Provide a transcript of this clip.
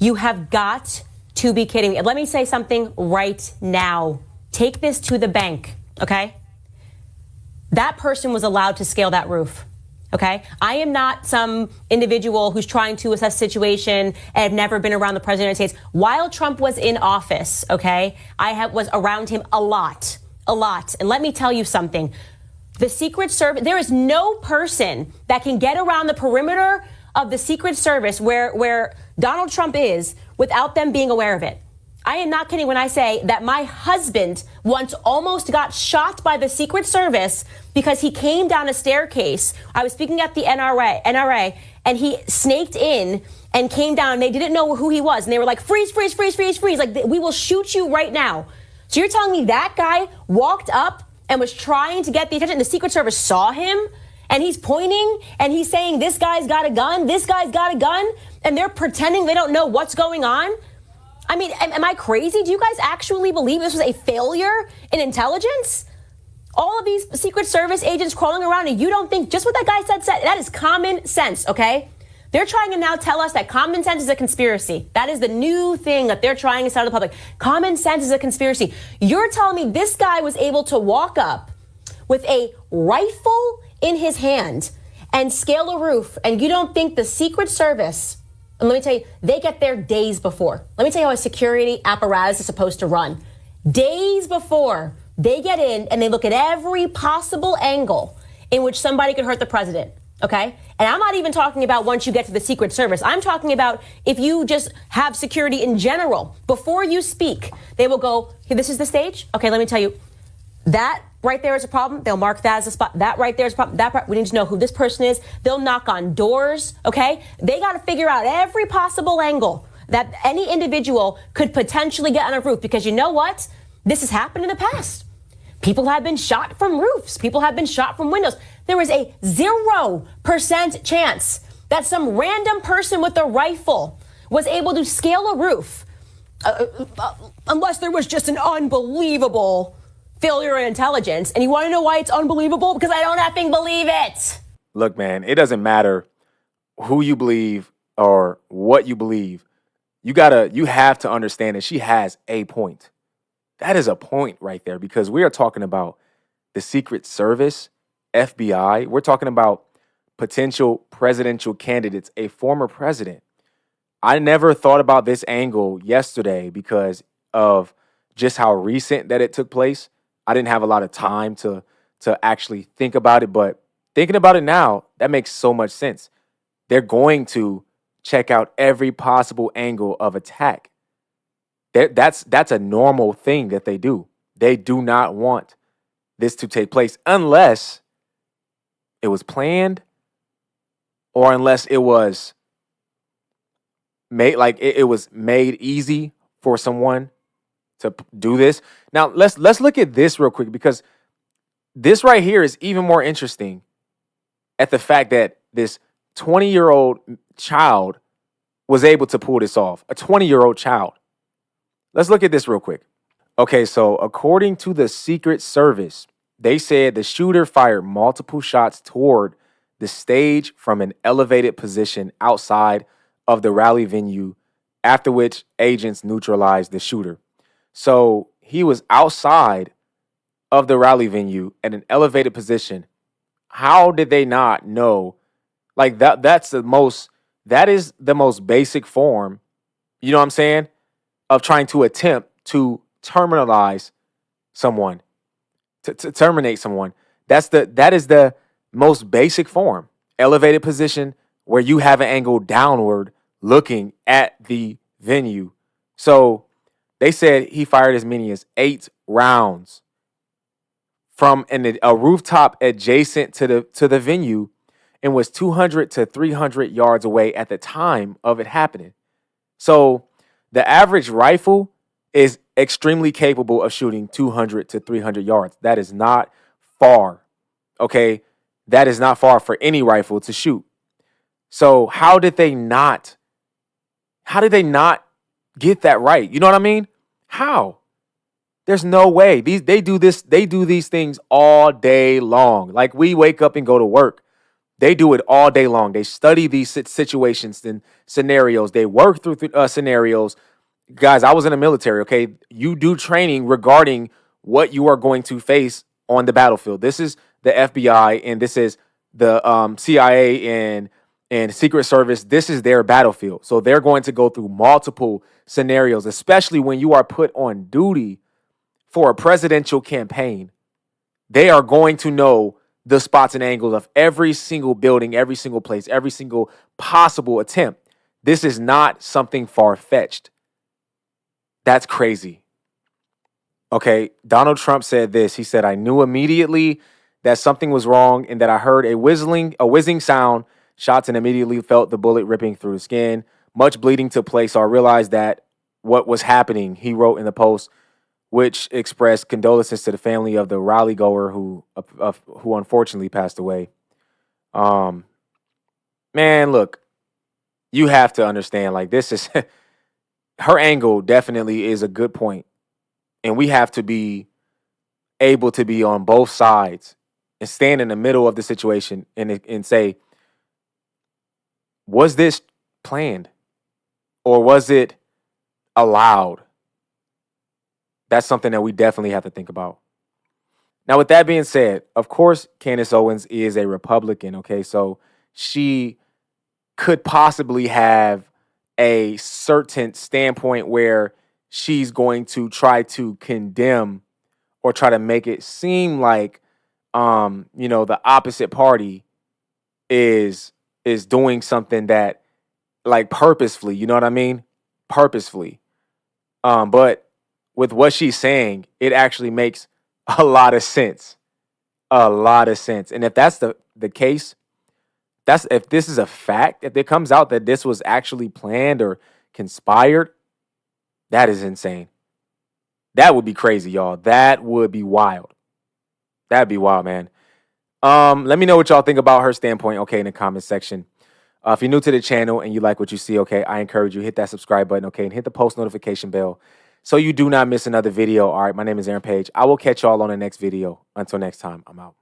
You have got to be kidding me. Let me say something right now. Take this to the bank, okay? That person was allowed to scale that roof, okay? I am not some individual who's trying to assess the situation and have never been around the president of the United States. While Trump was in office, okay, was around him a lot. And let me tell you something. The Secret Service, there is no person that can get around the perimeter of the Secret Service where Donald Trump is without them being aware of it. I am not kidding when I say that my husband once almost got shot by the Secret Service because he came down a staircase. I was speaking at the NRA, and he snaked in and came down. And they didn't know who he was. And they were like, freeze. Like, we will shoot you right now. So you're telling me that guy walked up and was trying to get the attention. The Secret Service saw him, and he's pointing, and he's saying, this guy's got a gun, and they're pretending they don't know what's going on? I mean, am I crazy? Do you guys actually believe this was a failure in intelligence? All of these Secret Service agents crawling around, and you don't think just what that guy said, that is common sense, okay? They're trying to now tell us that common sense is a conspiracy. That is the new thing that they're trying to tell the public. Common sense is a conspiracy. You're telling me this guy was able to walk up with a rifle in his hand and scale a roof, and you don't think the Secret Service, and let me tell you, they get there days before. Let me tell you how a security apparatus is supposed to run. Days before, they get in and they look at every possible angle in which somebody could hurt the president. Okay? And I'm not even talking about once you get to the Secret Service. I'm talking about if you just have security in general. Before you speak, they will go, hey, this is the stage? Okay, let me tell you. That right there is a problem. They'll mark that as a spot. That right there is a problem. We need to know who this person is. They'll knock on doors, okay? They got to figure out every possible angle that any individual could potentially get on a roof, because you know what? This has happened in the past. People have been shot from roofs. People have been shot from windows. There is a 0% chance that some random person with a rifle was able to scale a roof, unless there was just an unbelievable failure in intelligence. And you want to know why it's unbelievable? Because I don't effing believe it. Look, man, it doesn't matter who you believe or what you believe. You have to understand that she has a point. That is a point right there, because we are talking about the Secret Service, FBI. We're talking about potential presidential candidates, a former president. I never thought about this angle yesterday because of just how recent that it took place. I didn't have a lot of time to actually think about it, but thinking about it now, that makes so much sense. They're going to check out every possible angle of attack. That's a normal thing that they do. They do not want this to take place unless it was planned, or unless it was made, like it was made easy for someone to do this. Now let's look at this real quick, because this right here is even more interesting at the fact that this 20-year-old child was able to pull this off. A 20-year-old child. Let's look at this real quick. Okay, so according to the Secret Service, they said the shooter fired multiple shots toward the stage from an elevated position outside of the rally venue, after which agents neutralized the shooter. So he was outside of the rally venue at an elevated position. How did they not know? Like that is the most basic form, you know what I'm saying, of trying to attempt to terminalize someone, to terminate someone. That is the most basic form. Elevated position where you have an angle downward looking at the venue. So they said he fired as many as 8 rounds from a rooftop adjacent to the venue, and was 200 to 300 yards away at the time of it happening. So the average rifle is extremely capable of shooting 200 to 300 yards. That is not far, okay? That is not far for any rifle to shoot. So how did they not get that right? You know what I mean? How? There's no way. They do these things all day long. Like, we wake up and go to work. They do it all day long. They study these situations and scenarios. They work through scenarios. Guys, I was in the military, okay? You do training regarding what you are going to face on the battlefield. This is the FBI and this is the CIA and Secret Service. This is their battlefield. So they're going to go through multiple scenarios, especially when you are put on duty for a presidential campaign. They are going to know the spots and angles of every single building, every single place, every single possible attempt. This is not something far-fetched. That's crazy. Okay, Donald Trump said this. He said, I knew immediately that something was wrong and that I heard a whizzing sound, shots, and immediately felt the bullet ripping through the skin. Much bleeding took place, so I realized that what was happening, he wrote in the post, which expressed condolences to the family of the rally goer who unfortunately passed away. Man, look, you have to understand, like, this is her angle definitely is a good point. And we have to be able to be on both sides and stand in the middle of the situation and say, was this planned or was it allowed? That's something that we definitely have to think about. Now, with that being said, of course, Candace Owens is a Republican. Okay, so she could possibly have a certain standpoint where she's going to try to condemn or try to make it seem like the opposite party is doing something that, like, purposefully, you know what I mean? Purposefully. But with what she's saying, it actually makes a lot of sense. A lot of sense. And if that's the case, if this is a fact, if it comes out that this was actually planned or conspired, that is insane. That would be crazy, y'all. That would be wild. That'd be wild, man. Let me know what y'all think about her standpoint, okay, in the comment section. If you're new to the channel and you like what you see, okay, I encourage you, hit that subscribe button, okay, and hit the post notification bell so you do not miss another video. All right, my name is Aaron Page. I will catch y'all on the next video. Until next time, I'm out.